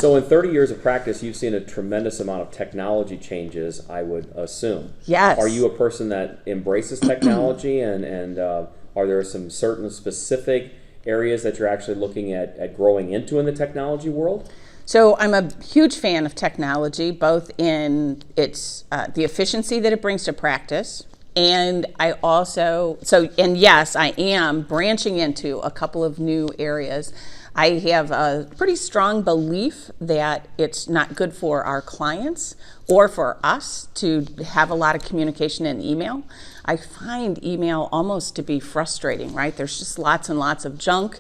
So in 30 years of practice, you've seen a tremendous amount of technology changes, I would assume. Yes. Are you a person that embraces technology, and are there some certain specific areas that you're actually looking at growing into in the technology world? So I'm a huge fan of technology, both in its the efficiency that it brings to practice, and I also and yes, I am branching into a couple of new areas. I have a pretty strong belief that it's not good for our clients or for us to have a lot of communication in email. I find email almost to be frustrating, right? There's just lots and lots of junk.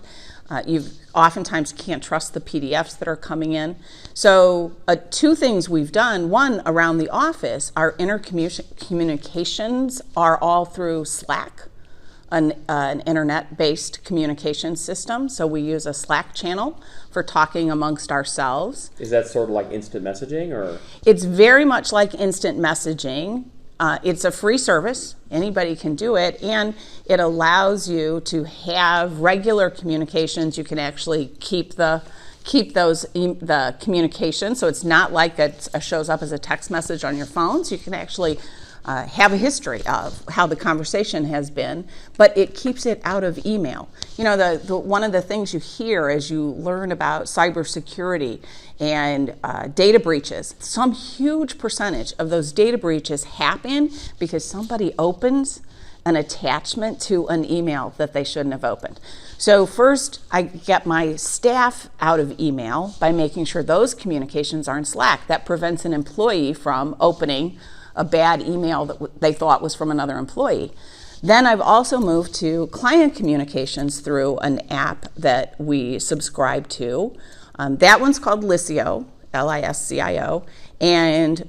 You oftentimes can't trust the PDFs that are coming in. So two things we've done. One, around the office, our communications are all through Slack, an internet-based communication system. So we use a Slack channel for talking amongst ourselves. Is that sort of like instant messaging, or? It's very much like instant messaging. It's a free service. Anybody can do it, and it allows you to have regular communications. You can actually keep the communication, so it's not like it shows up as a text message on your phone. So you can actually have a history of how the conversation has been, but it keeps it out of email. You know, one of the things you hear as you learn about cybersecurity and data breaches, some huge percentage of those data breaches happen because somebody opens an attachment to an email that they shouldn't have opened. So first, I get my staff out of email by making sure those communications are in Slack. That prevents an employee from opening a bad email that they thought was from another employee. Then I've also moved to client communications through an app that we subscribe to. That one's called Liscio, Liscio, and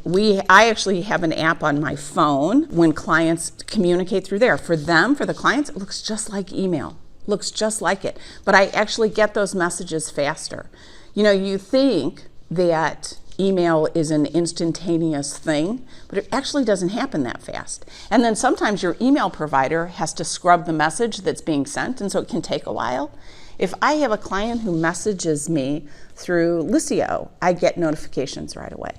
I actually have an app on my phone when clients communicate through there. For the clients, it looks just like email, looks just like it, but I actually get those messages faster. You know, you think that email is an instantaneous thing, but it actually doesn't happen that fast. And then sometimes your email provider has to scrub the message that's being sent, and so it can take a while. If I have a client who messages me through Liscio, I get notifications right away.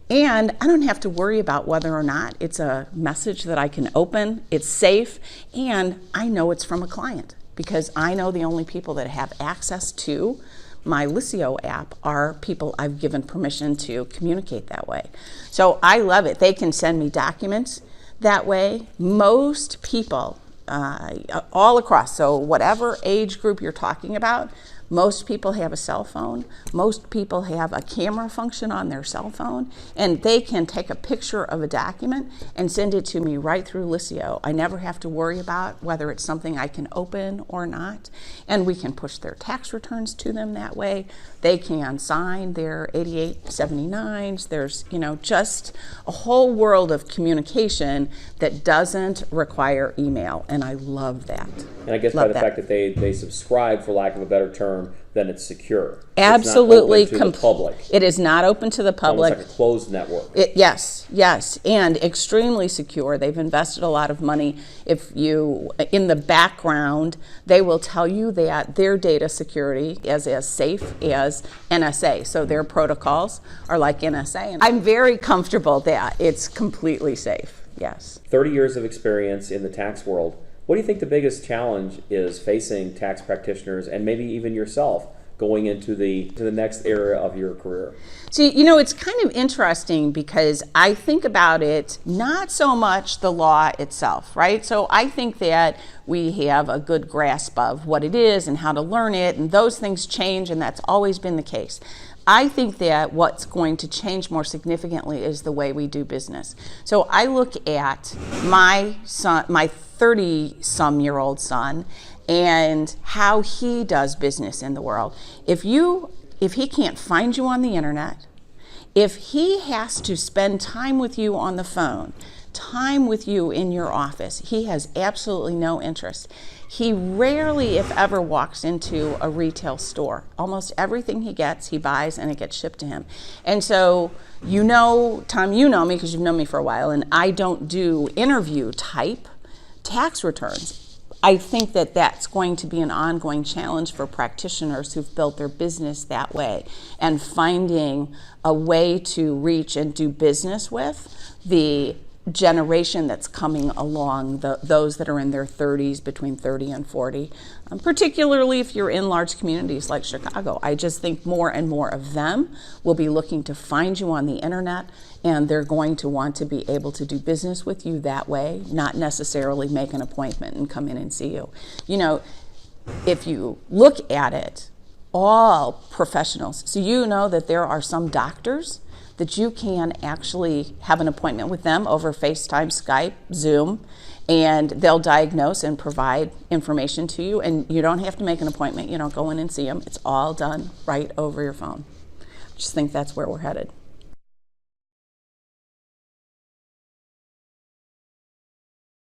And I don't have to worry about whether or not it's a message that I can open, it's safe, and I know it's from a client because I know the only people that have access to my Liscio app are people I've given permission to communicate that way. So I love it. They can send me documents that way. Most people, all across, so whatever age group you're talking about, most people have a cell phone. Most people have a camera function on their cell phone, and they can take a picture of a document and send it to me right through Liscio. I never have to worry about whether it's something I can open or not, and we can push their tax returns to them that way. They can sign their 8879s. There's, just a whole world of communication that doesn't require email, and I love that. And I guess by the fact that they subscribe, for lack of a better term, then it's secure. Absolutely. It's not open to the public. It is not open to the public. It's almost like a closed network. Yes, and extremely secure. They've invested a lot of money. In the background, they will tell you that their data security is as safe as NSA. So their protocols are like NSA. And I'm very comfortable that it's completely safe, yes. 30 years of experience in the tax world. What do you think the biggest challenge is facing tax practitioners and maybe even yourself going into the next era of your career? See, it's kind of interesting because I think about it not so much the law itself, right? So I think that we have a good grasp of what it is and how to learn it, and those things change, and that's always been the case. I think that what's going to change more significantly is the way we do business. So I look at my son, my 30-some-year-old son, and how he does business in the world. If he can't find you on the internet, if he has to spend time with you on the phone, time with you in your office, he has absolutely no interest. He rarely, if ever, walks into a retail store. Almost everything he gets, he buys, and it gets shipped to him. And so, Tom, you know me because you've known me for a while, and I don't do interview type tax returns. I think that that's going to be an ongoing challenge for practitioners who've built their business that way, and finding a way to reach and do business with the generation that's coming along, those that are in their 30s, between 30 and 40, particularly if you're in large communities like Chicago. I just think more and more of them will be looking to find you on the internet, and they're going to want to be able to do business with you that way, not necessarily make an appointment and come in and see you. You know, if you look at it, all professionals, so you know that there are some doctors that you can actually have an appointment with them over FaceTime, Skype, Zoom, and they'll diagnose and provide information to you, and you don't have to make an appointment. You don't go in and see them. It's all done right over your phone. I just think that's where we're headed.